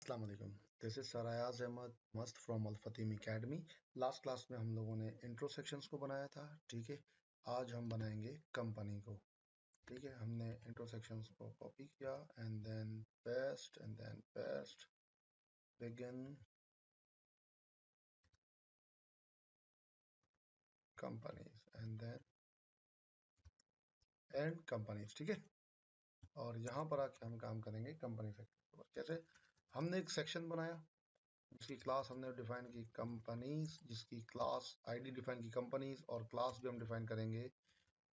अस्सलाम वालेकुम। This is Saryaz Ahmad मस्त from Al Fatim academy. Last class में हम लोगों ने इंट्रो सेक्शंस को बनाया था, ठीक है। आज हम बनाएंगे कंपनी को, ठीक है। हमने इंट्रो सेक्शंस को कॉपी किया and then paste begin companies and then and companies, ठीक है। और यहाँ पर आके हम काम करेंगे कंपनी सेक्शन पर। कैसे? हमने एक सेक्शन बनाया जिसकी क्लास हमने डिफाइन की कंपनीज, जिसकी क्लास आईडी डिफाइन की कंपनीज, और क्लास भी हम डिफाइन करेंगे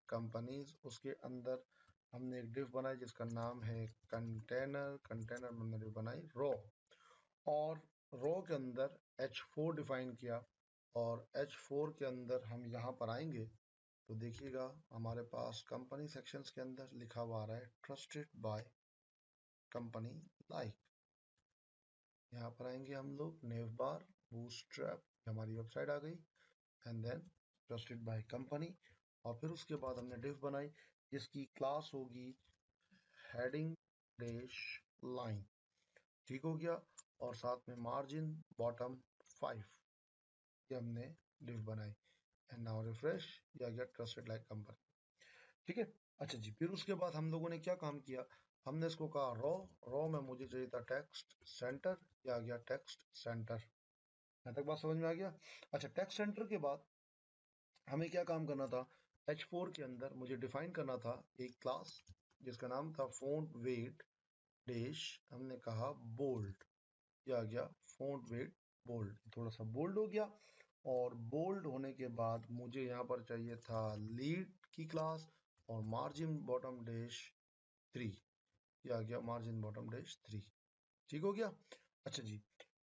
कंपनीज। उसके अंदर हमने एक डिफ बनाई जिसका नाम है कंटेनर। कंटेनर में हमने डिफ बनाई रो, और रो के अंदर H4 डिफाइन किया। और H4 के अंदर हम यहाँ पर आएंगे तो देखिएगा हमारे पास कंपनी सेक्शंस के अंदर लिखा हुआ आ रहा है ट्रस्टेड बाय कंपनी लाइक। यहाँ पर आएंगे हम लोग, नेव बार, बूटस्ट्रैप, हमारी वेबसाइट आ गई, and then trusted by company. और फिर उसके बाद हमने डिफ बनाई जिसकी क्लास होगी हेडिंग डैश लाइन, ठीक हो गया। और साथ में मार्जिन बॉटम 5, ये हमने डिफ बनाई। एंड नाउ रिफ्रेश, या गया ट्रस्टेड लाइक कंपनी, ठीक है। अच्छा जी, फिर उसके बाद हम लोगों ने क्या काम किया, हमने इसको कहा रो में मुझे चाहिए था टेक्स्ट सेंटर, या आ गया टेक्स्ट सेंटर। यहाँ तक बात समझ में आ गया? अच्छा, टेक्स्ट सेंटर के बाद हमें क्या काम करना था, H4 के अंदर मुझे डिफाइन करना था एक क्लास जिसका नाम था फॉन्ट वेट डैश, हमने कहा बोल्ड, या आ गया फॉन्ट वेट बोल्ड, थोड़ा सा बोल्ड हो गया। और बोल्ड होने के बाद मुझे यहाँ पर चाहिए था लीड की क्लास, और मार्जिन बॉटम डैश 3, या आ गया मार्जिन बॉटम डैश 3, ठीक हो गया। अच्छा जी,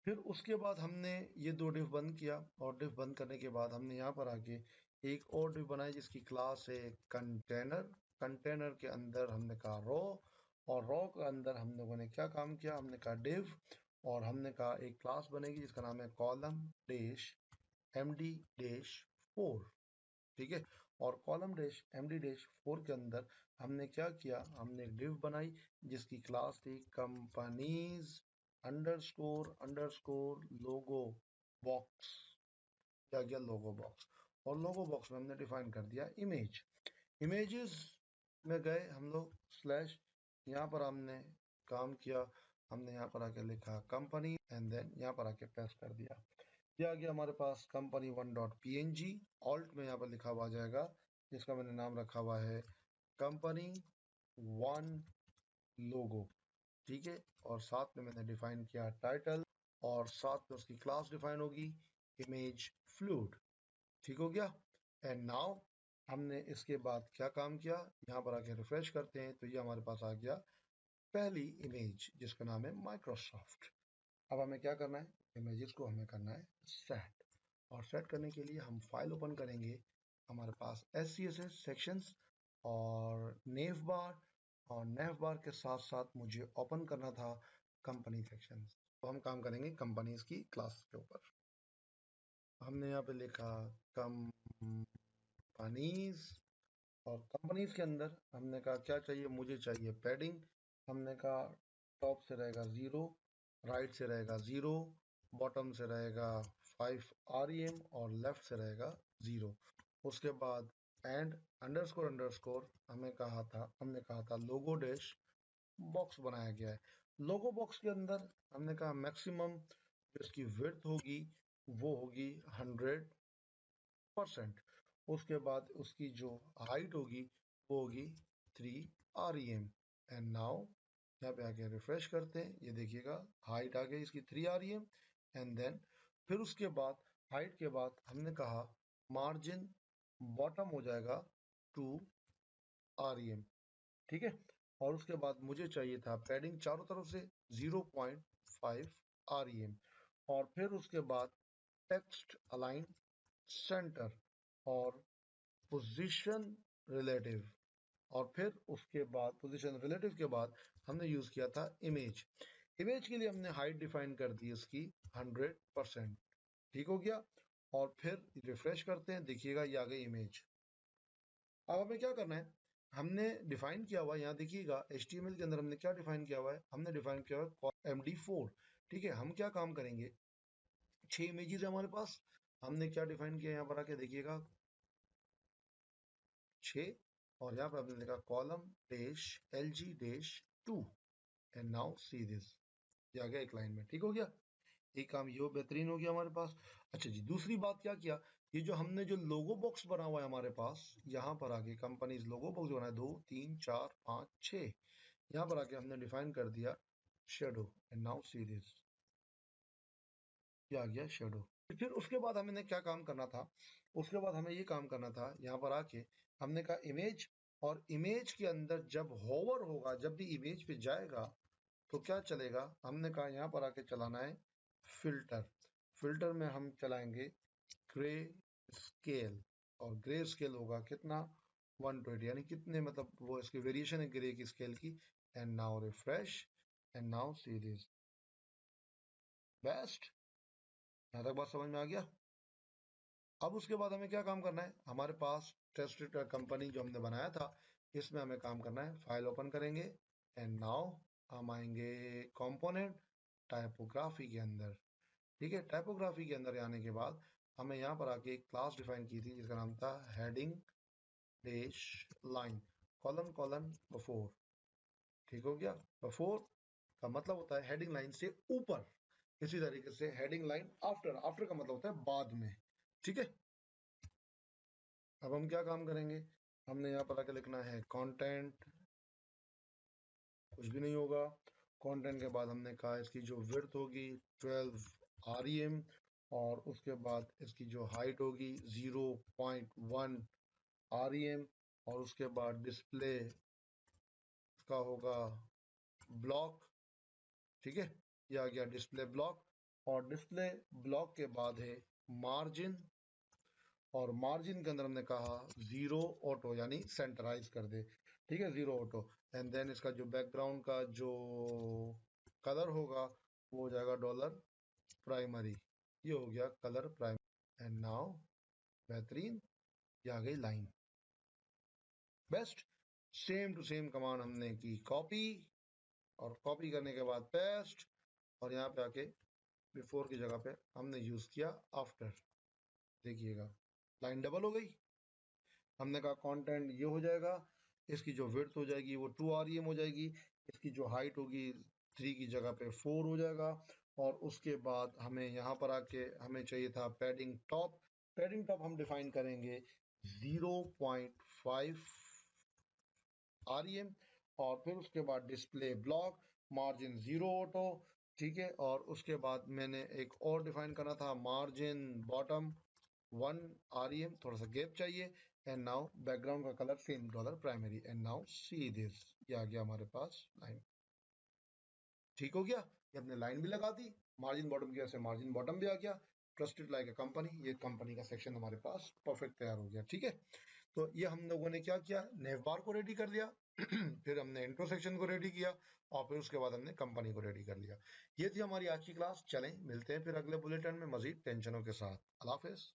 फिर उसके बाद हमने ये दो डिफ बंद किया, और डिफ बंद करने के बाद हमने यहाँ पर आके एक और डिफ बनाई जिसकी क्लास है कंटेनर। कंटेनर के अंदर हमने कहा रो, और रो के अंदर हम लोगों ने क्या काम किया, हमने कहा डिव, और हमने कहा एक क्लास बनेगी जिसका नाम है कॉलम डैश md डैश 4, ठीक है। और कॉलम डैश md डैश 4 के अंदर हमने क्या किया, हमने एक डिव बनाई जिसकी क्लास थी कंपनीज अंडरस्कोर लोगो बॉक्स, क्या गया लोगो बॉक्स। और लोगो बॉक्स में हमने डिफाइन कर दिया इमेजेस में गए हम लोग स्लैश, यहाँ पर हमने काम किया, हमने यहाँ पर आके लिखा कंपनी, एंड देन यहाँ पर आके पेस्ट कर दिया। ये आ गया हमारे पास कंपनी 1.png। ऑल्ट में यहाँ पर लिखा हुआ आ जाएगा जिसका मैंने नाम रखा हुआ है कंपनी 1 लोगो, ठीक है। और साथ में मैंने डिफाइन किया टाइटल, और साथ में उसकी क्लास डिफाइन होगी इमेज फ्लूइड, ठीक हो गया। एंड नाउ हमने इसके बाद क्या काम किया, यहाँ पर आके रिफ्रेश करते हैं तो ये हमारे पास आ गया पहली इमेज जिसका नाम है माइक्रोसॉफ्ट। अब हमें क्या करना है, इमेजेस को हमें करना है सेट, और सेट करने के लिए हम फाइल ओपन करेंगे, हमारे पास SCSS सेक्शंस और नेव बार, और नेव बार के साथ साथ मुझे ओपन करना था कंपनी सेक्शंस। तो हम काम करेंगे कंपनीज की क्लास के ऊपर। हमने यहाँ पे लिखा कंपनीज, और कंपनीज के अंदर हमने कहा क्या चाहिए, मुझे चाहिए पैडिंग। हमने कहा टॉप से रहेगा 0, राइट से रहेगा 0, बॉटम से रहेगा 5 REM, और लेफ्ट से रहेगा 0। उसके बाद एंड अंडरस्कोर हमने कहा था लोगो डैश बॉक्स बनाया गया है। लोगो बॉक्स के अंदर हमने कहा मैक्सिमम जो इसकी विड्थ होगी वो होगी 100%। उसके बाद उसकी जो हाइट होगी वो होगी 3 REM। एंड नाउ यहाँ पे आके रिफ्रेश करते हैं, ये देखिएगा हाइट आ गई इसकी 3 REM। एंड देन फिर उसके बाद हाइट के बाद हमने कहा मार्जिन बॉटम हो जाएगा 2 REM, ठीक है। और उसके बाद मुझे चाहिए था पैडिंग चारों तरफ से 0.5 REM। और फिर उसके बाद टेक्स्ट अलाइन सेंटर और पोजीशन रिलेटिव, और फिर उसके बाद पोजीशन रिलेटिव के बाद हमने यूज किया था इमेज। इमेज के लिए हमने हाइट डिफाइन कर दी इसकी 100%, ठीक हो गया। और फिर रिफ्रेश करते हैं, देखिएगा ये आ गई इमेज। अब हमें क्या करना है, हमने डिफाइन किया हुआ है, यहाँ देखिएगा HTML के अंदर हमने क्या डिफाइन किया हुआ है, हमने डिफाइन किया हुआ है MD4, ठीक है, हम क्या काम करेंगे, 6 इमेजेस है हमारे पास, हमने क्या डिफाइन किया यहाँ पर आके देखिएगा 6, और यहाँ पर हमने लिखा column dash LG dash 2 and now see this, ये आ गया एक लाइन में। ठीक हो गया, एक काम ये बेहतरीन हो गया हमारे पास। अच्छा जी, दूसरी बात क्या किया, ये जो हमने जो लोगो बॉक्स बना हुआ है हमारे पास, यहाँ पर आगे कंपनीज लोगो बॉक्स बना है 2 3 4 5 6, यहाँ पर आके हमने डिफाइन कर दिया shadow and now see this, ये आ गया शेडो। फिर उसके बाद हमें क्या काम करना था, उसके बाद हमें ये काम करना था, यहाँ पर आके हमने कहा इमेज, और इमेज के अंदर जब होवर होगा, जब भी इमेज पे जाएगा तो क्या चलेगा, हमने कहा यहाँ पर आके चलाना है फिल्टर। फिल्टर में हम चलाएंगे ग्रे स्केल, और ग्रे स्केल होगा कितना 120, यानी कितने, मतलब वो इसकी वेरिएशन है ग्रे की स्केल की। And now refresh and now see this, best. यहाँ तक बात समझ में आ गया। अब उसके बाद हमें क्या काम करना है, हमारे पास टेस्ट कंपनी जो हमने बनाया था, इसमें हमें काम करना है, फाइल ओपन करेंगे एंड नाउ हम आएंगे कंपोनेंट टाइपोग्राफी के अंदर। ठीक है, टाइपोग्राफी के अंदर आने के बाद हमें यहाँ पर आके एक क्लास डिफाइन की थी जिसका नाम था heading dash line colon colon before. ठीक हो गया, बिफोर का मतलब होता है हेडिंग लाइन से ऊपर, इसी तरीके से हेडिंग लाइन आफ्टर, आफ्टर का मतलब होता है बाद में। ठीक है, अब हम क्या काम करेंगे, हमने यहाँ पर आके लिखना है कंटेंट, कुछ भी नहीं होगा। कंटेंट के बाद हमने कहा इसकी जो विड्थ होगी 12 REM, और उसके बाद इसकी जो हाइट होगी 0.1 REM, और उसके बाद डिस्प्ले का होगा ब्लॉक। ठीक है, ये आ गया डिस्प्ले ब्लॉक, और डिस्प्ले ब्लॉक के बाद है मार्जिन, और मार्जिन के अंदर हमने कहा 0 ऑटो, यानी सेंटराइज कर दे। ठीक है, 0 ऑटो। एंड देन इसका जो बैकग्राउंड का जो कलर होगा वो हो जाएगा डॉलर प्राइमरी, ये हो गया कलर प्राइमरी। एंड नाउ बेहतरीन, ये आ गई line, best. Same to same command हमने की कॉपी, और कॉपी करने के बाद पेस्ट, और यहाँ पे आके बिफोर की जगह पे हमने यूज किया आफ्टर। देखिएगा लाइन डबल हो गई। हमने कहा कंटेंट ये हो जाएगा, इसकी जो विड्थ हो जाएगी वो 2 REM हो जाएगी, इसकी जो हाइट होगी 3 की जगह पे 4 हो जाएगा, और उसके बाद हमें यहाँ पर आके हमें चाहिए था पैडिंग टॉप। पैडिंग टॉप हम डिफाइन करेंगे 0.5 REM, और फिर उसके बाद डिस्प्ले ब्लॉक, मार्जिन 0 ऑटो। ठीक है, और उसके बाद मैंने एक और डिफाइन करना था मार्जिन बॉटम 1 REM, थोड़ा सा गैप चाहिए। एंड नाउ बैकग्राउंड का colour same dollar primary, and now see this, ये आ गया हमारे पास लाइन। ठीक हो गया, ये हमने लाइन भी लगा दी, मार्जिन बॉटम की वजह से मार्जिन बॉटम भी आ गया। ट्रस्टेड लाइक ए कंपनी, ये कंपनी का सेक्शन हमारे पास परफेक्ट तैयार हो गया। ठीक है, तो ये हम लोगों ने क्या किया, नेवबार को रेडी कर लिया फिर हमने इंट्रो सेक्शन को रेडी किया, और फिर उसके बाद हमने कंपनी को रेडी कर लिया। ये थी हमारी आज की क्लास। चलें मिलते हैं फिर अगले बुलेटिन में मजीद टेंशनों के साथ। अल्लाह हाफिज।